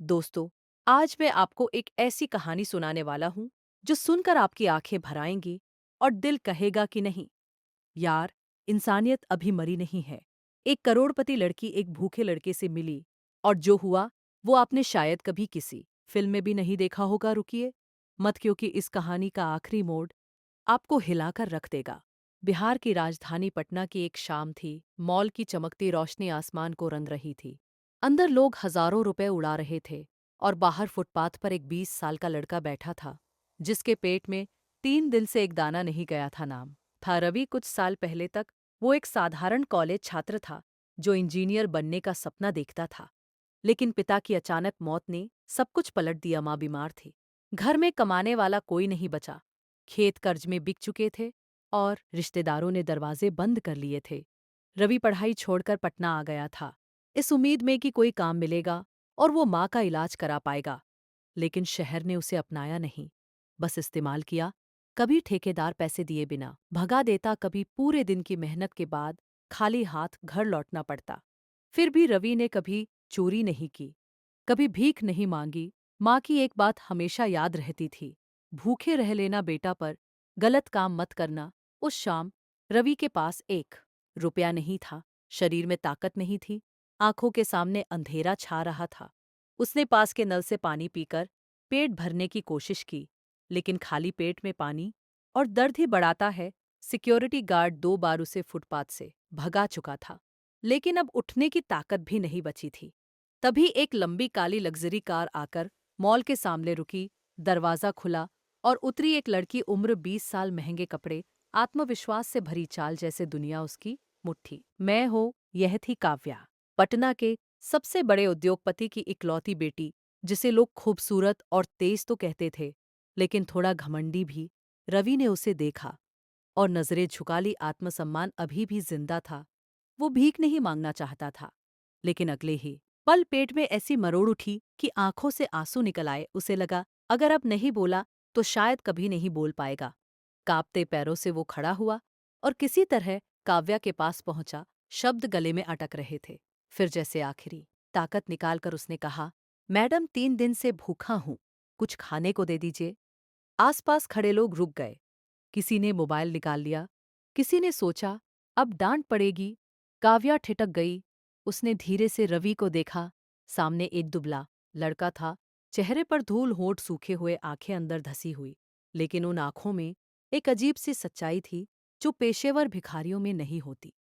दोस्तों, आज मैं आपको एक ऐसी कहानी सुनाने वाला हूँ जो सुनकर आपकी आंखें भर आएंगी और दिल कहेगा कि नहीं यार, इंसानियत अभी मरी नहीं है। एक करोड़पति लड़की एक भूखे लड़के से मिली और जो हुआ वो आपने शायद कभी किसी फिल्म में भी नहीं देखा होगा। रुकिए मत, क्योंकि इस कहानी का आखिरी मोड़ आपको हिलाकर रख देगा। बिहार की राजधानी पटना की एक शाम थी। मॉल की चमकती रोशनी आसमान को रंग रही थी। अंदर लोग हजारों रुपए उड़ा रहे थे और बाहर फुटपाथ पर एक 20 साल का लड़का बैठा था जिसके पेट में 3 दिन से एक दाना नहीं गया था। नाम था रवि। कुछ साल पहले तक वो एक साधारण कॉलेज छात्र था जो इंजीनियर बनने का सपना देखता था। लेकिन पिता की अचानक मौत ने सब कुछ पलट दिया। माँ बीमार थी, घर में कमाने वाला कोई नहीं बचा, खेत कर्ज में बिक चुके थे और रिश्तेदारों ने दरवाजे बंद कर लिए थे। रवि पढ़ाई छोड़कर पटना आ गया था, इस उम्मीद में कि कोई काम मिलेगा और वो माँ का इलाज करा पाएगा। लेकिन शहर ने उसे अपनाया नहीं, बस इस्तेमाल किया। कभी ठेकेदार पैसे दिए बिना भगा देता, कभी पूरे दिन की मेहनत के बाद खाली हाथ घर लौटना पड़ता। फिर भी रवि ने कभी चोरी नहीं की, कभी भीख नहीं मांगी। माँ की एक बात हमेशा याद रहती थी, भूखे रह लेना बेटा, पर गलत काम मत करना। उस शाम रवि के पास 1 रुपया नहीं था, शरीर में ताकत नहीं थी, आंखों के सामने अंधेरा छा रहा था। उसने पास के नल से पानी पीकर पेट भरने की कोशिश की, लेकिन खाली पेट में पानी और दर्द ही बढ़ाता है। सिक्योरिटी गार्ड 2 बार उसे फुटपाथ से भगा चुका था, लेकिन अब उठने की ताकत भी नहीं बची थी। तभी एक लंबी काली लग्जरी कार आकर मॉल के सामने रुकी। दरवाजा खुला और उतरी एक लड़की। उम्र 20 साल, महंगे कपड़े, आत्मविश्वास से भरी चाल, जैसे दुनिया उसकी मुट्ठी मैं हो। यह थी काव्या, पटना के सबसे बड़े उद्योगपति की इकलौती बेटी, जिसे लोग खूबसूरत और तेज तो कहते थे, लेकिन थोड़ा घमंडी भी। रवि ने उसे देखा और नजरें झुका ली। आत्मसम्मान अभी भी जिंदा था। वो भीख नहीं मांगना चाहता था, लेकिन अगले ही पल पेट में ऐसी मरोड़ उठी कि आंखों से आंसू निकल आए। उसे लगा अगर अब नहीं बोला तो शायद कभी नहीं बोल पाएगा। कांपते पैरों से वो खड़ा हुआ और किसी तरह काव्या के पास पहुंचा। शब्द गले में अटक रहे थे। फिर जैसे आखिरी ताकत निकालकर उसने कहा, मैडम, 3 दिन से भूखा हूं, कुछ खाने को दे दीजिए। आसपास खड़े लोग रुक गए। किसी ने मोबाइल निकाल लिया, किसी ने सोचा अब डांट पड़ेगी। काव्या ठिठक गई। उसने धीरे से रवि को देखा। सामने एक दुबला लड़का था, चेहरे पर धूल, होंठ सूखे हुए, आंखें अंदर धसी हुई। लेकिन उन आंखों में एक अजीब सी सच्चाई थी जो पेशेवर भिखारियों में नहीं होती।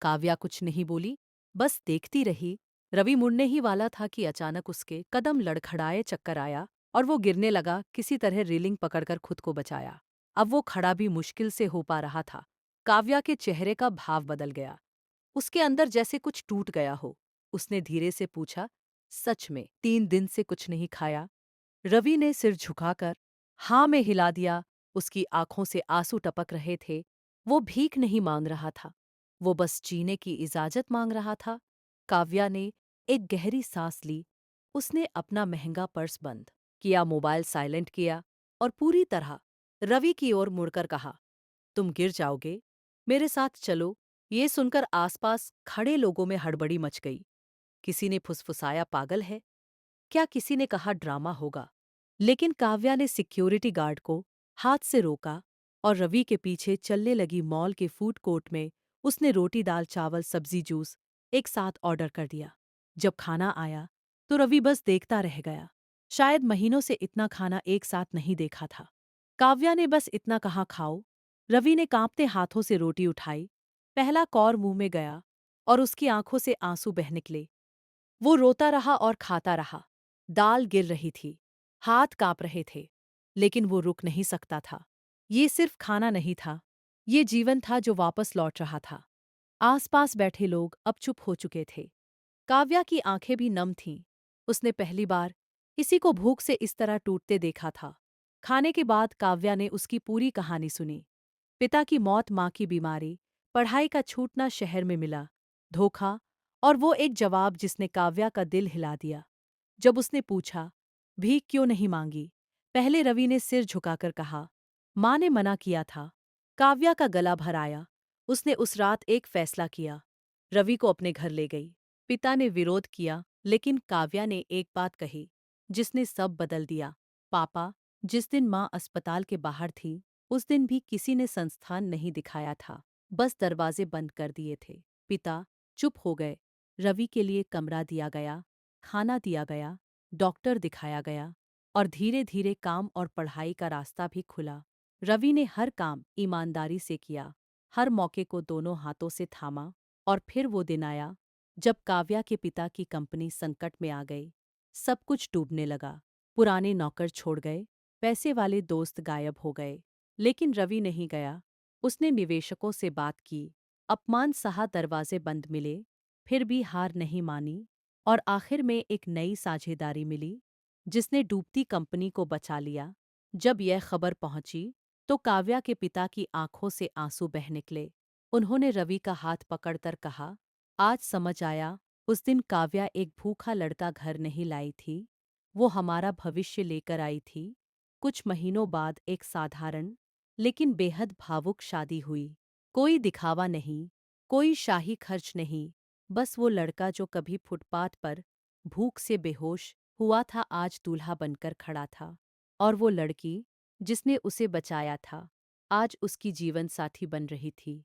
काव्या कुछ नहीं बोली, बस देखती रही। रवि मुड़ने ही वाला था कि अचानक उसके कदम लड़खड़ाए, चक्कर आया और वो गिरने लगा। किसी तरह रेलिंग पकड़कर खुद को बचाया। अब वो खड़ा भी मुश्किल से हो पा रहा था। काव्या के चेहरे का भाव बदल गया, उसके अंदर जैसे कुछ टूट गया हो। उसने धीरे से पूछा, सच में 3 दिन से कुछ नहीं खाया? रवि ने सिर झुकाकर हाँ में हिला दिया। उसकी आंखों से आंसू टपक रहे थे। वो भीख नहीं मांग रहा था, वो बस जीने की इजाजत मांग रहा था। काव्या ने एक गहरी सांस ली। उसने अपना महंगा पर्स बंद किया, मोबाइल साइलेंट किया और पूरी तरह रवि की ओर मुड़कर कहा, तुम गिर जाओगे, मेरे साथ चलो। ये सुनकर आसपास खड़े लोगों में हड़बड़ी मच गई। किसी ने फुसफुसाया, पागल है क्या? किसी ने कहा ड्रामा होगा। लेकिन काव्या ने सिक्योरिटी गार्ड को हाथ से रोका और रवि के पीछे चलने लगी। मॉल के फूड कोर्ट में उसने रोटी, दाल, चावल, सब्जी, जूस एक साथ ऑर्डर कर दिया। जब खाना आया तो रवि बस देखता रह गया। शायद महीनों से इतना खाना एक साथ नहीं देखा था। काव्या ने बस इतना कहा, खाओ। रवि ने कांपते हाथों से रोटी उठाई। पहला कौर मुंह में गया और उसकी आंखों से आंसू बह निकले। वो रोता रहा और खाता रहा। दाल गिर रही थी, हाथ कांप रहे थे, लेकिन वो रुक नहीं सकता था। ये सिर्फ खाना नहीं था, ये जीवन था जो वापस लौट रहा था। आसपास बैठे लोग अब चुप हो चुके थे। काव्या की आंखें भी नम थीं। उसने पहली बार किसी को भूख से इस तरह टूटते देखा था। खाने के बाद काव्या ने उसकी पूरी कहानी सुनी। पिता की मौत, माँ की बीमारी, पढ़ाई का छूटना, शहर में मिला धोखा, और वो एक जवाब जिसने काव्या का दिल हिला दिया। जब उसने पूछा, भीख क्यों नहीं मांगी? पहले रवि ने सिर झुकाकर कहा, माँ ने मना किया था। काव्या का गला भर आया। उसने उस रात एक फैसला किया, रवि को अपने घर ले गई। पिता ने विरोध किया, लेकिन काव्या ने एक बात कही, जिसने सब बदल दिया। पापा, जिस दिन माँ अस्पताल के बाहर थी, उस दिन भी किसी ने संस्थान नहीं दिखाया था, बस दरवाजे बंद कर दिए थे। पिता चुप हो गए। रवि के लिए कमरा दिया गया, खाना दिया गया, डॉक्टर दिखाया गया, और धीरे धीरे काम और पढ़ाई का रास्ता भी खुला। रवि ने हर काम ईमानदारी से किया, हर मौके को दोनों हाथों से थामा, और फिर वो दिन आया जब काव्या के पिता की कंपनी संकट में आ गई। सब कुछ डूबने लगा। पुराने नौकर छोड़ गए, पैसे वाले दोस्त गायब हो गए, लेकिन रवि नहीं गया। उसने निवेशकों से बात की, अपमान सहा, दरवाजे बंद मिले, फिर भी हार नहीं मानी, और आखिर में एक नई साझेदारी मिली, जिसने डूबती कंपनी को बचा लिया। जब यह खबर पहुंची, तो काव्या के पिता की आंखों से आंसू बह निकले। उन्होंने रवि का हाथ पकड़कर कहा, आज समझ आया, उस दिन काव्या एक भूखा लड़का घर नहीं लाई थी, वो हमारा भविष्य लेकर आई थी। कुछ महीनों बाद एक साधारण लेकिन बेहद भावुक शादी हुई। कोई दिखावा नहीं, कोई शाही खर्च नहीं, बस वो लड़का जो कभी फुटपाथ पर भूख से बेहोश हुआ था, आज दूल्हा बनकर खड़ा था। और वो लड़की जिसने उसे बचाया था, आज उसकी जीवन साथी बन रही थी।